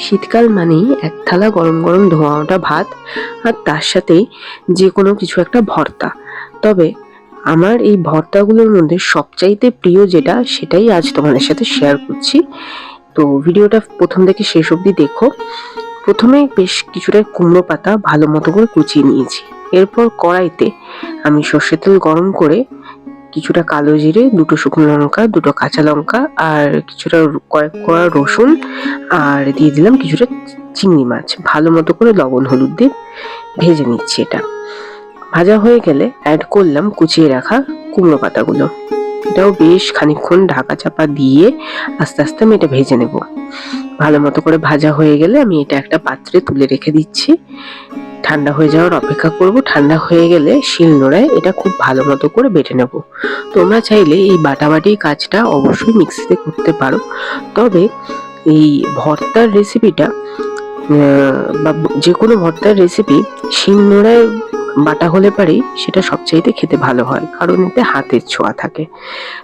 শীতকাল মানেই এক থালা গরম গরম ধোঁয়া ওঠা ভাত আর তার সাথেই যে কোনো কিছু একটা ভর্তা। তবে আমার এই ভর্তাগুলোর মধ্যে সবচাইতে প্রিয় যেটা সেটাই আজ তোমাদের সাথে শেয়ার করছি। তো ভিডিওটা প্রথম থেকে শেষ অবধি দেখো। প্রথমে বেশ কিছুটা কুমড়ো পাতা ভালো মতো করে কুচিয়ে নিয়েছি। এরপর কড়াইতে আমি সর্ষের তেল গরম করে কিছুটা কালো জিরে, দুটো শুকনো লঙ্কা, দুটো কাঁচা লঙ্কা আর কিছুটা কয়েক কোয়া রসুন আর দিয়ে দিলাম কিছুটা চিংড়ি মাছ। ভালো মতো করে লবণ হলুদ দিয়ে ভেজে নিচ্ছি। এটা ভাজা হয়ে গেলে অ্যাড করলাম কুচিয়ে রাখা কুমড়ো পাতাগুলো। এটাও বেশ খানিকক্ষণ ঢাকা চাপা দিয়ে আস্তে আস্তে আমি এটা ভেজে নেব। ভালো মতো করে ভাজা হয়ে গেলে আমি এটা একটা পাত্রে তুলে রেখে দিচ্ছি। ঠান্ডা হয়ে যাওয়ার অপেক্ষা করব। ঠান্ডা হয়ে গেলে শিলনোড়ায় এটা খুব ভালো মতো করে বেটে নেব। তোমরা চাইলে এই বাটাবাটির কাজটা অবশ্যই মিক্সিতে করতে পারো, তবে এই ভর্তার রেসিপিটা বা যে কোনো ভর্তার রেসিপি শিলনোড়ায় বাটা হলে পারেই সেটা সবচাইতে খেতে ভালো হয়, কারণ এতে হাতের ছোঁয়া থাকে।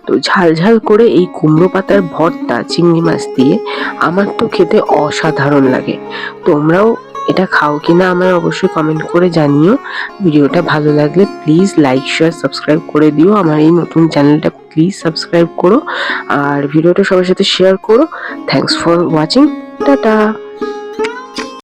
তো ঝাল ঝাল করে এই কুমড়ো পাতার ভর্তা চিংড়ি মাছ দিয়ে আমার তো খেতে অসাধারণ লাগে। তোমরাও এটা খাও কিনা আমায় অবশ্যই কমেন্ট করে জানিও। ভিডিওটা ভালো লাগলে প্লিজ লাইক শেয়ার সাবস্ক্রাইব করে দিও। আমার এই নতুন চ্যানেলটা প্লিজ সাবস্ক্রাইব করো আর ভিডিওটা সবার সাথে শেয়ার করো। Thanks for watching. টাটা।